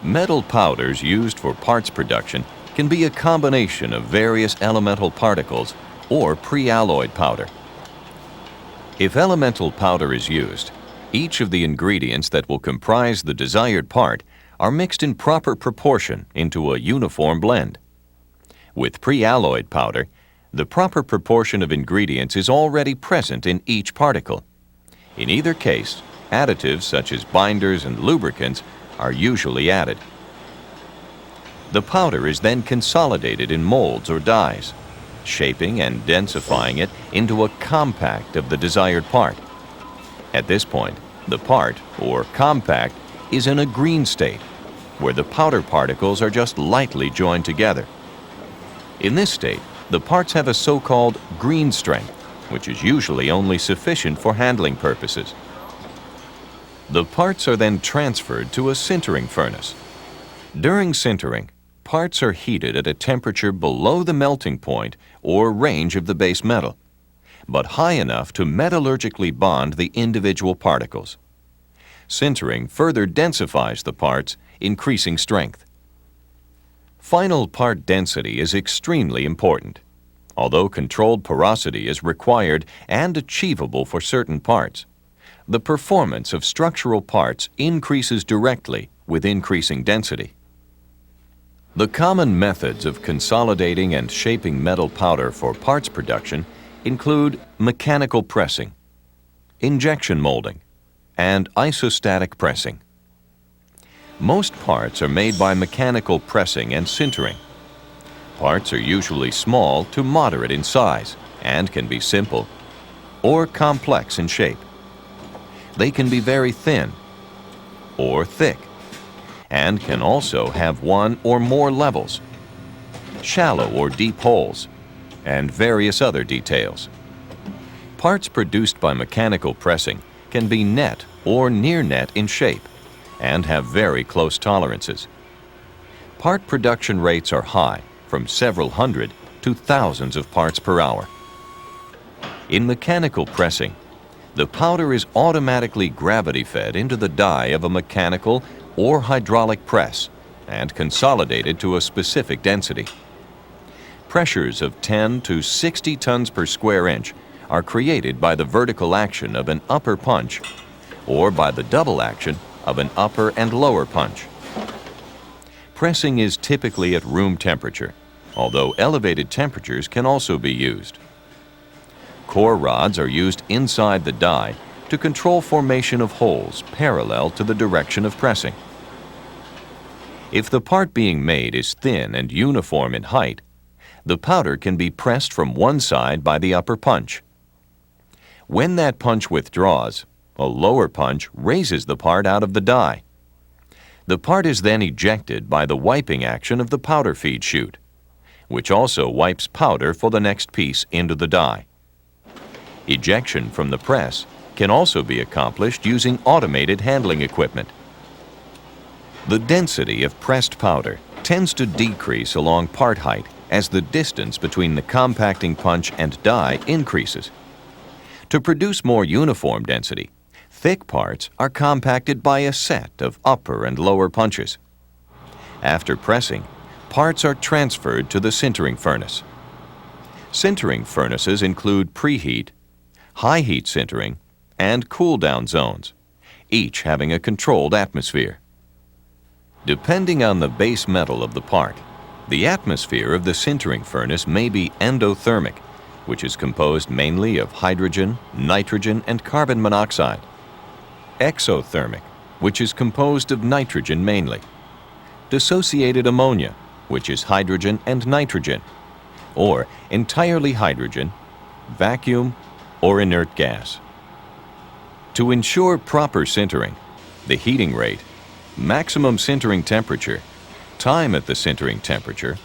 Metal powders used for parts production can be a combination of various elemental particles or pre-alloyed powder. If elemental powder is used, each of the ingredients that will comprise the desired part are mixed in proper proportion into a uniform blend. With pre-alloyed powder, the proper proportion of ingredients is already present in each particle. In either case, additives such as binders and lubricants are usually added. The powder is then consolidated in molds or dies, shaping and densifying it into a compact of the desired part. At this point, the part, or compact, is in a green state, where the powder particles are just lightly joined together. In this state, the parts have a so-called green strength, which is usually only sufficient for handling purposes. The parts are then transferred to a sintering furnace. During sintering, parts are heated at a temperature below the melting point or range of the base metal, but high enough to metallurgically bond the individual particles. Sintering further densifies the parts, increasing strength. Final part density is extremely important. Although controlled porosity is required and achievable for certain parts, the performance of structural parts increases directly with increasing density. The common methods of consolidating and shaping metal powder for parts production include mechanical pressing, injection molding, and isostatic pressing. Most parts are made by mechanical pressing and sintering. Parts are usually small to moderate in size and can be simple or complex in shape. They can be very thin or thick and can also have one or more levels, shallow or deep holes, and various other details. Parts produced by mechanical pressing can be net or near net in shape and have very close tolerances. Part production rates are high, from several hundred to thousands of parts per hour. In mechanical pressing, the powder is automatically gravity-fed into the die of a mechanical or hydraulic press and consolidated to a specific density. Pressures of 10 to 60 tons per square inch are created by the vertical action of an upper punch or by the double action of an upper and lower punch. Pressing is typically at room temperature, although elevated temperatures can also be used. Core rods are used inside the die to control formation of holes parallel to the direction of pressing. If the part being made is thin and uniform in height, the powder can be pressed from one side by the upper punch. When that punch withdraws, a lower punch raises the part out of the die. The part is then ejected by the wiping action of the powder feed chute, which also wipes powder for the next piece into the die. Ejection from the press can also be accomplished using automated handling equipment. The density of pressed powder tends to decrease along part height as the distance between the compacting punch and die increases. To produce more uniform density, thick parts are compacted by a set of upper and lower punches. After pressing, parts are transferred to the sintering furnace. Sintering furnaces include preheat, high heat sintering, and cool-down zones, each having a controlled atmosphere. Depending on the base metal of the part, the atmosphere of the sintering furnace may be endothermic, which is composed mainly of hydrogen, nitrogen, and carbon monoxide. Exothermic, which is composed of nitrogen mainly. Dissociated ammonia, which is hydrogen and nitrogen. Or entirely hydrogen, vacuum, or inert gas. To ensure proper sintering, the heating rate, maximum sintering temperature, time at the sintering temperature,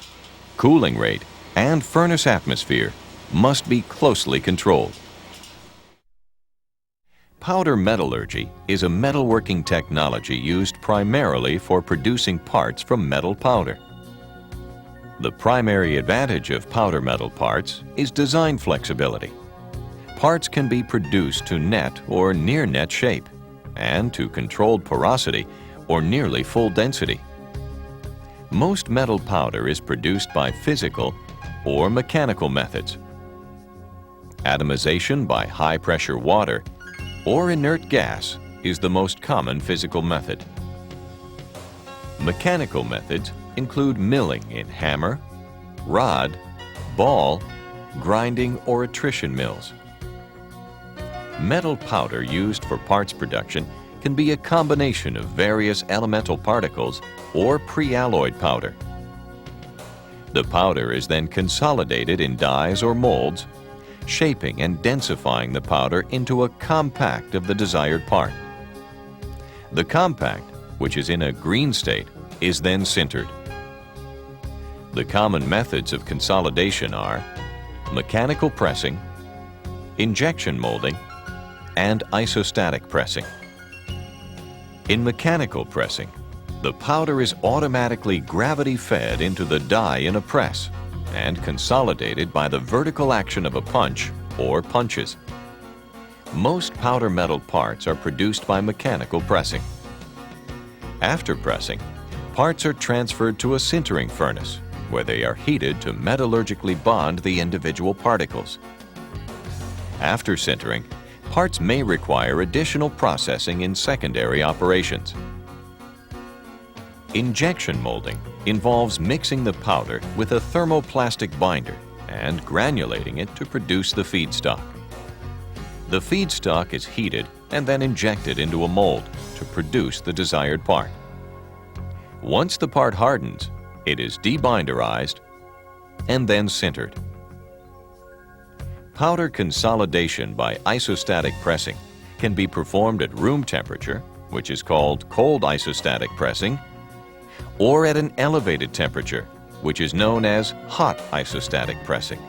cooling rate, and furnace atmosphere must be closely controlled. Powder metallurgy is a metalworking technology used primarily for producing parts from metal powder. The primary advantage of powder metal parts is design flexibility. Parts can be produced to net or near net shape and to controlled porosity or nearly full density, Most metal powder is produced by physical or mechanical methods. Atomization by high-pressure water or inert gas is the most common physical method. Mechanical methods include milling in hammer, rod, ball, grinding, or attrition mills. Metal powder used for parts production can be a combination of various elemental particles or pre-alloyed powder. The powder is then consolidated in dies or molds, shaping and densifying the powder into a compact of the desired part. The compact, which is in a green state, is then sintered. The common methods of consolidation are mechanical pressing, injection molding, and isostatic pressing. In mechanical pressing, the powder is automatically gravity-fed into the die in a press and consolidated by the vertical action of a punch or punches. Most powder metal parts are produced by mechanical pressing. After pressing, parts are transferred to a sintering furnace, where they are heated to metallurgically bond the individual particles. After sintering, parts may require additional processing in secondary operations. Injection molding involves mixing the powder with a thermoplastic binder and granulating it to produce the feedstock. The feedstock is heated and then injected into a mold to produce the desired part. Once the part hardens, it is debinderized and then sintered. Powder consolidation by isostatic pressing can be performed at room temperature, which is called cold isostatic pressing, or at an elevated temperature, which is known as hot isostatic pressing.